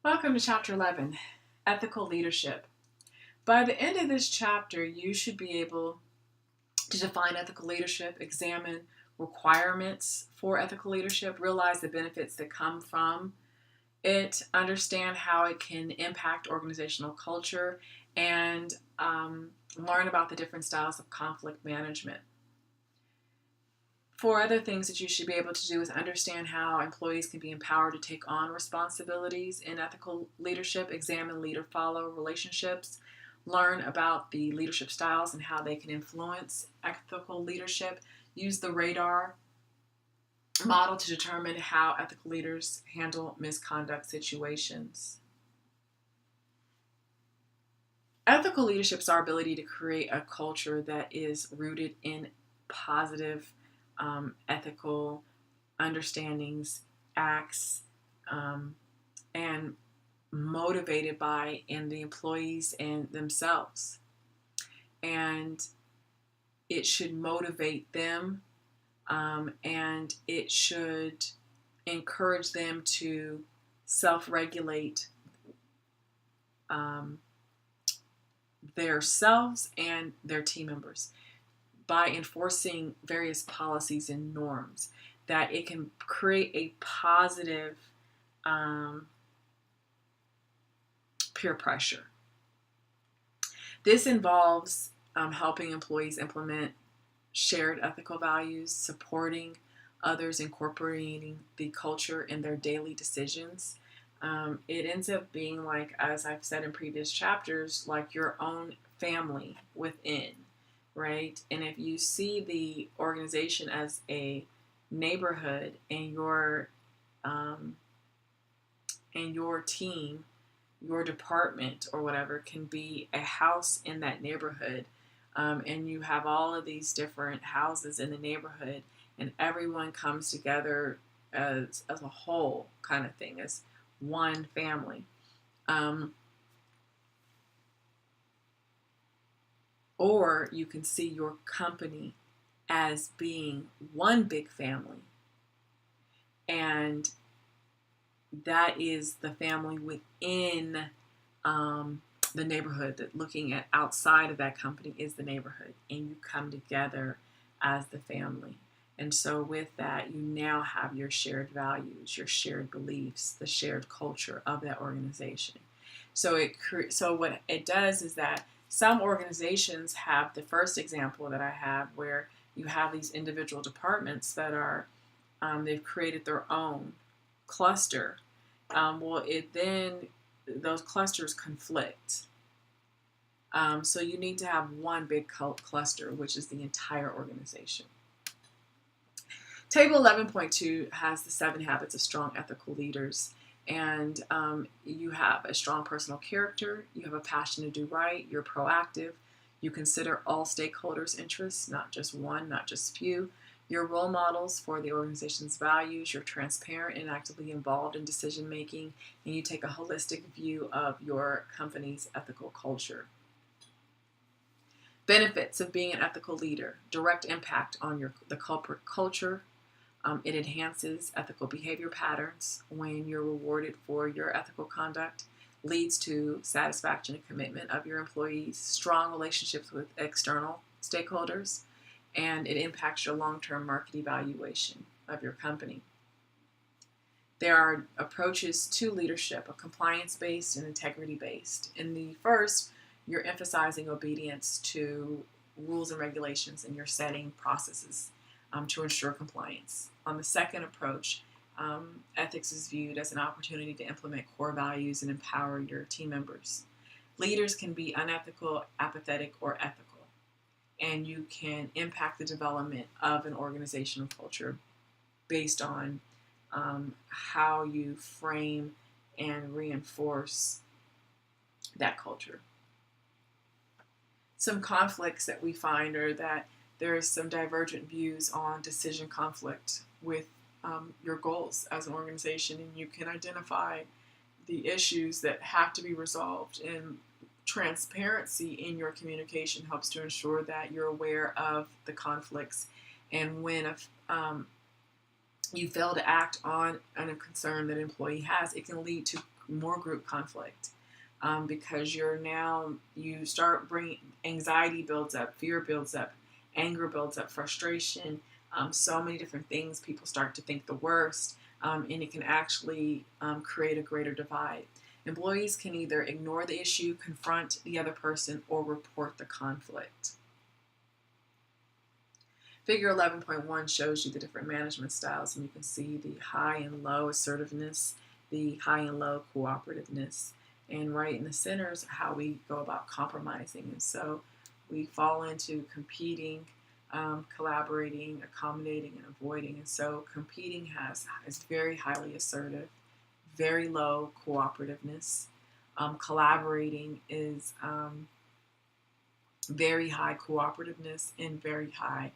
Welcome to Chapter 11, Ethical Leadership. By the end of this chapter, you should be able to define ethical leadership, examine requirements for ethical leadership, realize the benefits that come from it, understand how it can impact organizational culture, and learn about the different styles of conflict management. Four other things that you should be able to do is understand how employees can be empowered to take on responsibilities in ethical leadership, examine leader-follow relationships, learn about the leadership styles and how they can influence ethical leadership, use the radar model to determine how ethical leaders handle misconduct situations. Ethical leadership is our ability to create a culture that is rooted in positive ethical understandings, acts, and motivated by in the employees and themselves. And it should motivate them, and it should encourage them to self-regulate their selves and their team members by enforcing various policies and norms, that it can create a positive peer pressure. This involves helping employees implement shared ethical values, supporting others, incorporating the culture in their daily decisions. It ends up being like, as I've said in previous chapters, like your own family within, right? And if you see the organization as a neighborhood, and your team, your department or whatever can be a house in that neighborhood, and you have all of these different houses in the neighborhood, and everyone comes together as a whole kind of thing, as one family. Or you can see your company as being one big family, and that is the family within the neighborhood. That looking at outside of that company is the neighborhood, and you come together as the family. And so with that, you now have your shared values, your shared beliefs, the shared culture of that organization. So what it does is that some organizations have the first example that I have, where you have these individual departments that are they've created their own cluster. Those clusters conflict. So you need to have one big cluster, which is the entire organization. Table 11.2 has the 7 habits of strong ethical leaders. And you have a strong personal character, you have a passion to do right, you're proactive, you consider all stakeholders' interests, not just one, not just few. You're role models for the organization's values, you're transparent and actively involved in decision making, and you take a holistic view of your company's ethical culture. Benefits of being an ethical leader: direct impact on the corporate culture. It enhances ethical behavior patterns when you're rewarded for your ethical conduct, leads to satisfaction and commitment of your employees, strong relationships with external stakeholders, and it impacts your long-term market evaluation of your company. There are approaches to leadership, a compliance-based and integrity-based. In the first, you're emphasizing obedience to rules and regulations, and you're setting processes to ensure compliance. On the second approach, ethics is viewed as an opportunity to implement core values and empower your team members. Leaders can be unethical, apathetic, or ethical, and you can impact the development of an organizational culture based on how you frame and reinforce that culture. Some conflicts that we find are that there is some divergent views on decision conflict with your goals as an organization, and you can identify the issues that have to be resolved. And transparency in your communication helps to ensure that you're aware of the conflicts, and when you fail to act on a concern that an employee has, it can lead to more group conflict. Because you start bringing, anxiety builds up, fear builds up, anger builds up, frustration, so many different things. People start to think the worst, and it can actually create a greater divide. Employees can either ignore the issue, confront the other person, or report the conflict. Figure 11.1 shows you the different management styles, and you can see the high and low assertiveness, the high and low cooperativeness, and right in the center is how we go about compromising. And so we fall into competing, collaborating, accommodating, and avoiding. And so competing is very highly assertive, very low cooperativeness. Collaborating is very high cooperativeness and very high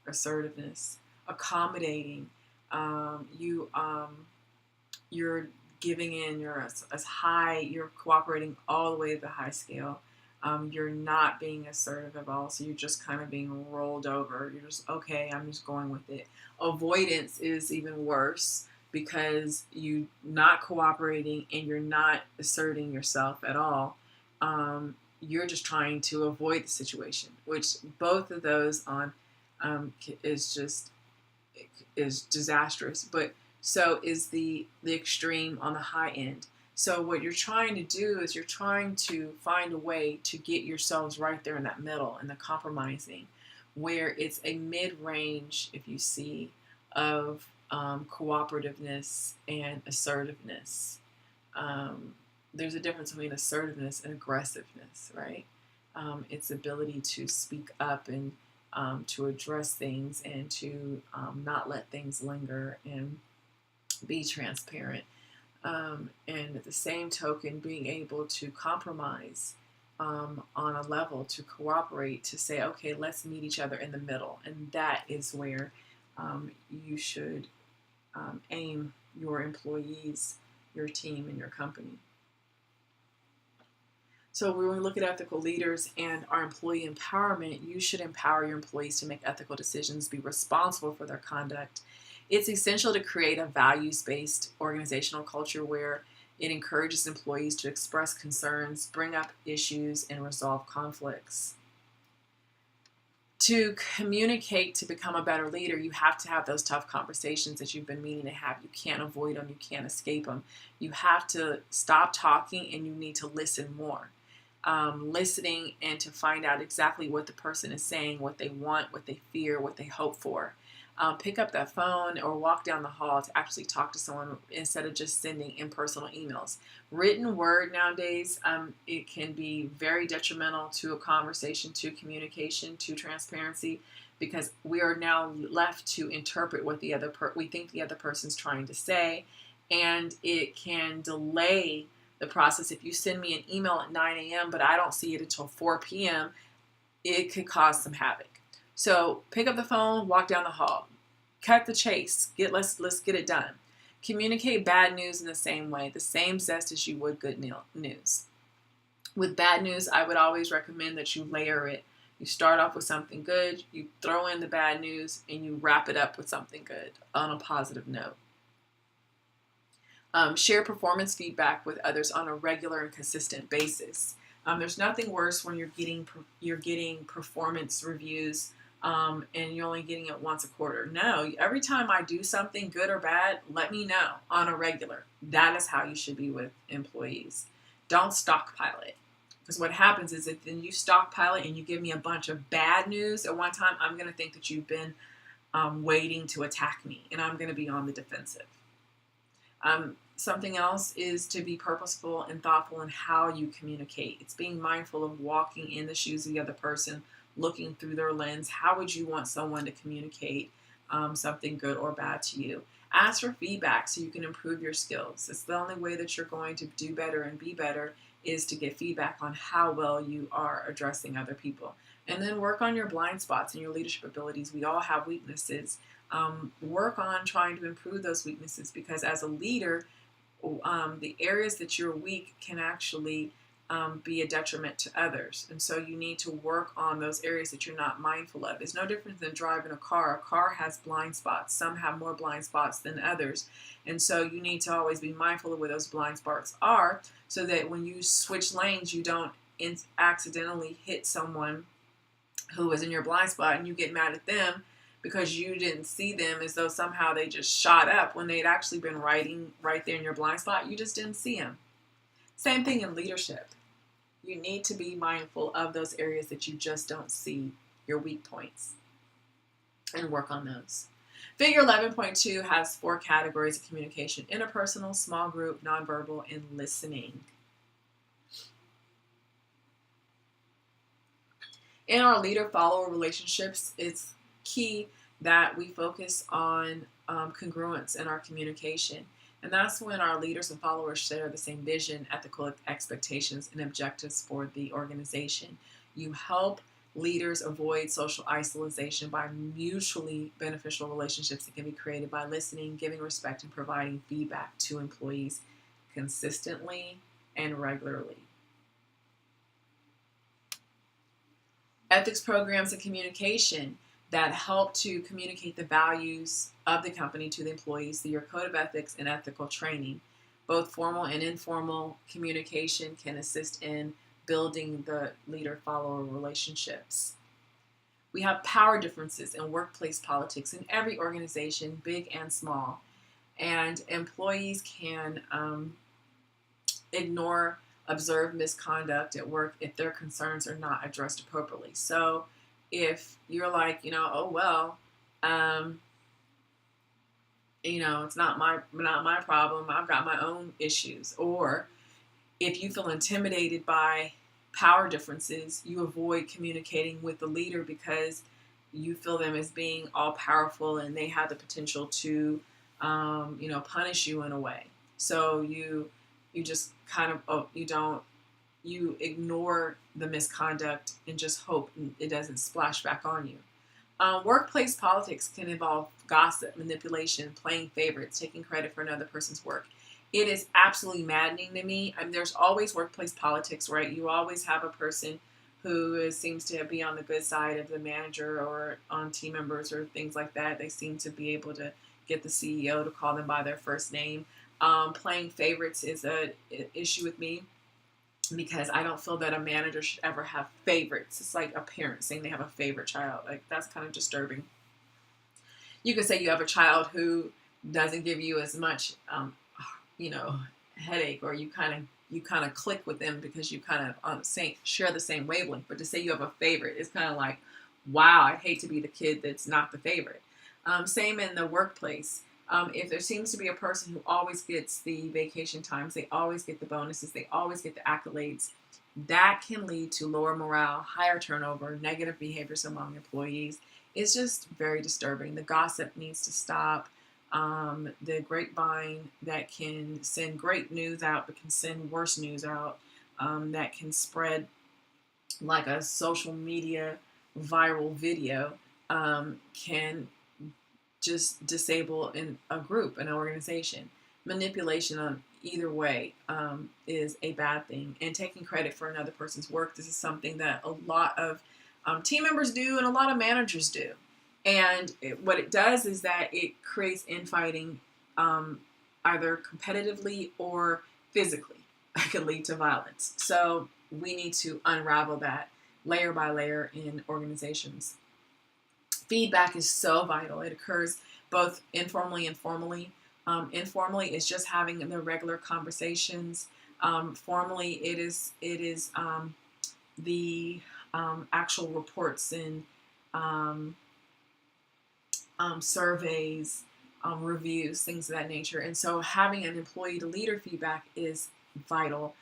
assertiveness. Accommodating, you're giving in, you're as high, you're cooperating all the way to the high scale. You're not being assertive at all, so you're just kind of being rolled over. You're just, okay, I'm just going with it. Avoidance is even worse because you're not cooperating and you're not asserting yourself at all. You're just trying to avoid the situation, which both of those is disastrous. But so is the extreme on the high end. So what you're trying to do is you're trying to find a way to get yourselves right there in that middle, in the compromising, where it's a mid-range, if you see, of cooperativeness and assertiveness. There's a difference between assertiveness and aggressiveness, right? It's ability to speak up and to address things and to not let things linger and be transparent. And at the same token, being able to compromise on a level, to cooperate, to say, okay, let's meet each other in the middle. And that is where you should aim your employees, your team, and your company. So when we look at ethical leaders and our employee empowerment, you should empower your employees to make ethical decisions, be responsible for their conduct. It's essential to create a values-based organizational culture where it encourages employees to express concerns, bring up issues, and resolve conflicts. To communicate, to become a better leader, you have to have those tough conversations that you've been meaning to have. You can't avoid them. You can't escape them. You have to stop talking and you need to listen more. Listening and to find out exactly what the person is saying, what they want, what they fear, what they hope for. Pick up that phone or walk down the hall to actually talk to someone instead of just sending impersonal emails. Written word nowadays, it can be very detrimental to a conversation, to communication, to transparency, because we are now left to interpret what we think the other person's trying to say, and it can delay the process. If you send me an email at 9 a.m. but I don't see it until 4 p.m., it could cause some havoc. So pick up the phone, walk down the hall, cut the chase. Let's get it done. Communicate bad news in the same way, the same zest as you would good news. With bad news, I would always recommend that you layer it. You start off with something good, you throw in the bad news, and you wrap it up with something good on a positive note. Share performance feedback with others on a regular and consistent basis. There's nothing worse when you're getting performance reviews and you're only getting it once a quarter. No, every time I do something good or bad, let me know on a regular. That is how you should be with employees. Don't stockpile it. Because what happens is if then you stockpile it and you give me a bunch of bad news at one time, I'm going to think that you've been waiting to attack me, and I'm going to be on the defensive. Something else is to be purposeful and thoughtful in how you communicate. It's being mindful of walking in the shoes of the other person, looking through their lens. How would you want someone to communicate something good or bad to you? Ask for feedback so you can improve your skills. It's the only way that you're going to do better and be better is to get feedback on how well you are addressing other people. And then work on your blind spots and your leadership abilities. We all have weaknesses. Work on trying to improve those weaknesses, because as a leader, the areas that you're weak can actually be a detriment to others. And so you need to work on those areas that you're not mindful of. It's no different than driving a car. A car has blind spots. Some have more blind spots than others. And so you need to always be mindful of where those blind spots are, so that when you switch lanes, you don't accidentally hit someone who was in your blind spot and you get mad at them because you didn't see them, as though somehow they just shot up when they'd actually been riding right there in your blind spot. You just didn't see them. Same thing in leadership. You need to be mindful of those areas that you just don't see, your weak points, and work on those. Figure 11.2 has 4 categories of communication: interpersonal, small group, nonverbal, and listening. In our leader-follower relationships, it's key that we focus on congruence in our communication. And that's when our leaders and followers share the same vision, ethical expectations, and objectives for the organization. You help leaders avoid social isolation by mutually beneficial relationships that can be created by listening, giving respect, and providing feedback to employees consistently and regularly. Ethics programs and communication that help to communicate the values of the company to the employees through your code of ethics and ethical training. Both formal and informal communication can assist in building the leader-follower relationships. We have power differences in workplace politics in every organization, big and small. And employees can ignore, observe misconduct at work if their concerns are not addressed appropriately. So if you're like, oh well, it's not my problem, I've got my own issues. Or if you feel intimidated by power differences, you avoid communicating with the leader because you feel them as being all powerful and they have the potential to, punish you in a way. So you just kind of, you ignore the misconduct and just hope it doesn't splash back on you. Workplace politics can involve gossip, manipulation, playing favorites, taking credit for another person's work. It is absolutely maddening to me. There's always workplace politics, right? You always have a person who seems to be on the good side of the manager or on team members or things like that. They seem to be able to get the CEO to call them by their first name. Playing favorites is an issue with me, because I don't feel that a manager should ever have favorites. It's like a parent saying they have a favorite child. Like, that's kind of disturbing. You could say you have a child who doesn't give you as much, headache, or you kind of click with them because you kind of share the same wavelength. But to say you have a favorite is kind of like, wow, I'd hate to be the kid that's not the favorite. Same in the workplace. If there seems to be a person who always gets the vacation times, they always get the bonuses, they always get the accolades, that can lead to lower morale, higher turnover, negative behaviors among employees. It's just very disturbing. The gossip needs to stop. The grapevine that can send great news out but can send worse news out, that can spread like a social media viral video, can just disable in a group, an organization. Manipulation on either way is a bad thing. And taking credit for another person's work, this is something that a lot of team members do and a lot of managers do. And what it does is that it creates infighting, either competitively or physically. It can lead to violence. So we need to unravel that layer by layer in organizations. Feedback is so vital. It occurs both informally and formally. Informally is just having the regular conversations. Formally, it is the actual reports and surveys, reviews, things of that nature. And so having an employee to leader feedback is vital.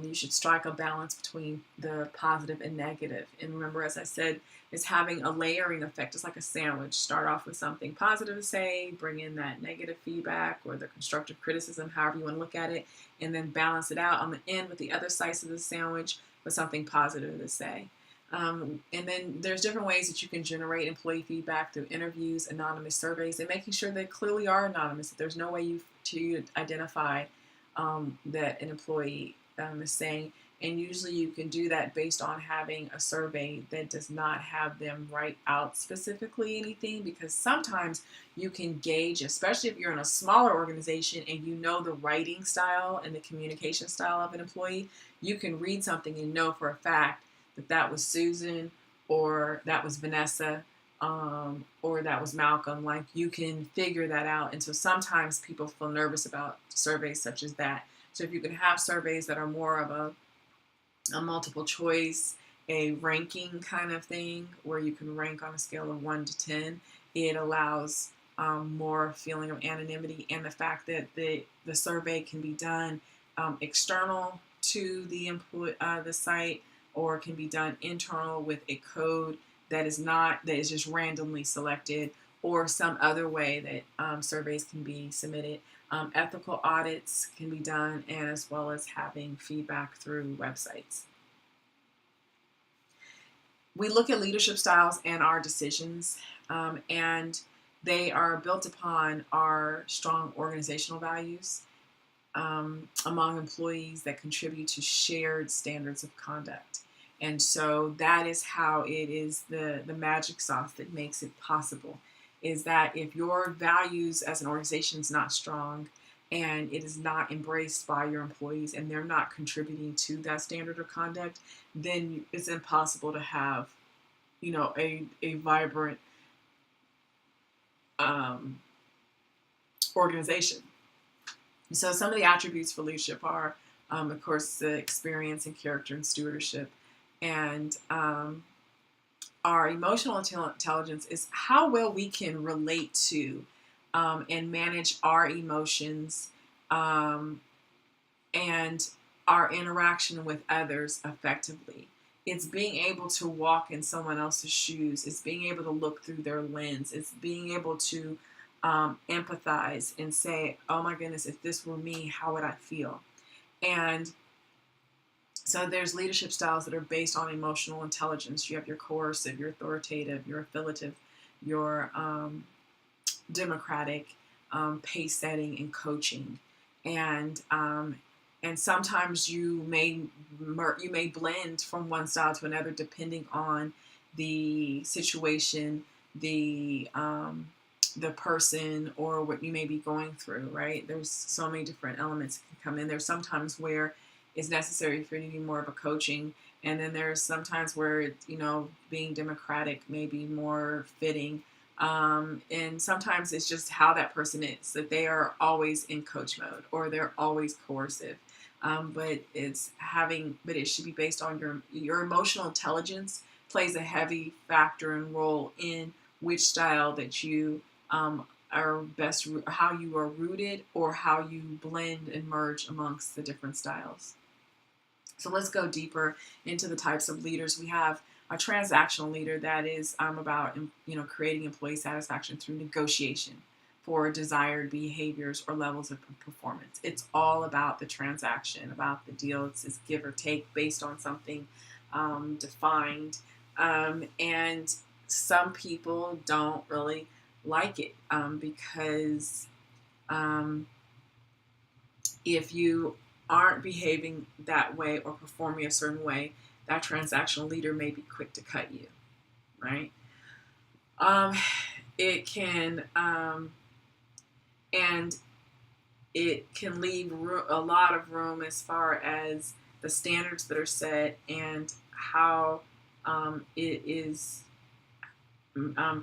You should strike a balance between the positive and negative. And remember, as I said, it's having a layering effect. It's like a sandwich. Start off with something positive to say, bring in that negative feedback or the constructive criticism, however you want to look at it, and then balance it out on the end with the other slice of the sandwich with something positive to say. And then there's different ways that you can generate employee feedback through interviews, anonymous surveys, and making sure they clearly are anonymous. There's no way to identify that an employee is saying. And usually you can do that based on having a survey that does not have them write out specifically anything, because sometimes you can gauge, especially if you're in a smaller organization and you know the writing style and the communication style of an employee, you can read something and know for a fact that that was Susan, or that was Vanessa, or that was Malcolm. Like, you can figure that out. And so sometimes people feel nervous about surveys such as that. So if you can have surveys that are more of a multiple choice, a ranking kind of thing, where you can rank on a scale of 1 to 10, it allows more feeling of anonymity, and the fact that the survey can be done external to the the site, or can be done internal with a code that is just randomly selected, or some other way that surveys can be submitted. Ethical audits can be done, and as well as having feedback through websites. We look at leadership styles and our decisions, and they are built upon our strong organizational values among employees that contribute to shared standards of conduct. And so that is how it is the magic sauce that makes it possible, is that if your values as an organization is not strong, and it is not embraced by your employees, and they're not contributing to that standard of conduct, then it's impossible to have, a vibrant organization. So some of the attributes for leadership are, of course, the experience and character and stewardship. And our emotional intelligence is how well we can relate to and manage our emotions and our interaction with others effectively. It's being able to walk in someone else's shoes. It's being able to look through their lens. It's being able to empathize and say, oh my goodness, if this were me, how would I feel? And so there's leadership styles that are based on emotional intelligence. You have your coercive, your authoritative, your affiliative, your democratic, pace setting, and coaching. And sometimes you may blend from one style to another depending on the situation, the person, or what you may be going through, right? There's so many different elements that can come in. There's sometimes where it's necessary for you to be more of a coaching, and then there's sometimes where, being democratic may be more fitting. And sometimes it's just how that person is, that they are always in coach mode, or they're always coercive. But it should be based on your emotional intelligence plays a heavy factor and role in which style that you are best, how you are rooted, or how you blend and merge amongst the different styles. So let's go deeper into the types of leaders. We have a transactional leader that is about creating employee satisfaction through negotiation for desired behaviors or levels of performance. It's all about the transaction, about the deal. It's give or take based on something defined. And some people don't really like it because if you aren't behaving that way or performing a certain way, that transactional leader may be quick to cut you, right? It can, and it can leave a lot of room as far as the standards that are set and how it is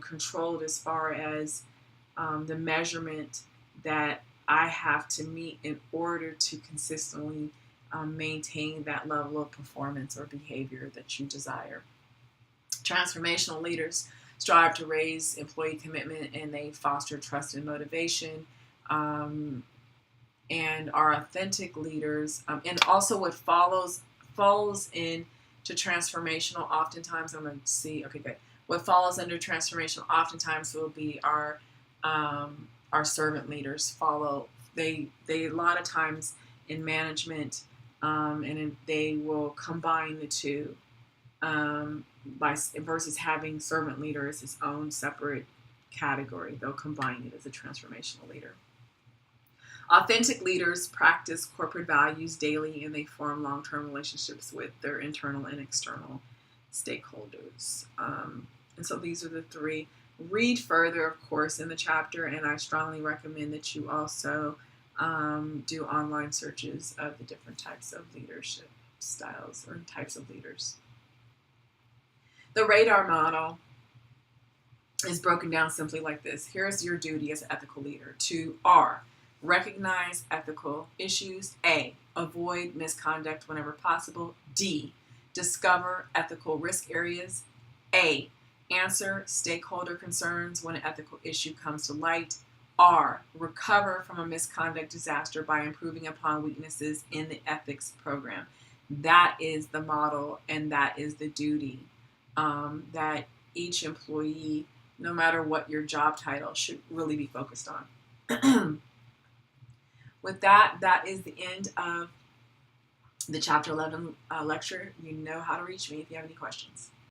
controlled as far as the measurement that I have to meet in order to consistently maintain that level of performance or behavior that you desire. Transformational leaders strive to raise employee commitment, and they foster trust and motivation, and are authentic leaders. And also what follows into transformational, oftentimes, I'm going to see, okay, good. What follows under transformational oftentimes will be our servant leaders they a lot of times in management, they will combine the two versus having servant leader as its own separate category. They'll combine it as a transformational leader. Authentic leaders practice corporate values daily, and they form long-term relationships with their internal and external stakeholders. And so these are the three. Read further, of course, in the chapter, and I strongly recommend that you also do online searches of the different types of leadership styles or types of leaders. The radar model is broken down simply like this. Here's your duty as an ethical leader. To R, recognize ethical issues. A, avoid misconduct whenever possible. D, discover ethical risk areas. A, answer stakeholder concerns when an ethical issue comes to light. R, recover from a misconduct disaster by improving upon weaknesses in the ethics program. That is the model, and that is the duty that each employee, no matter what your job title, should really be focused on. With that, that is the end of the Chapter 11 lecture. You know how to reach me if you have any questions.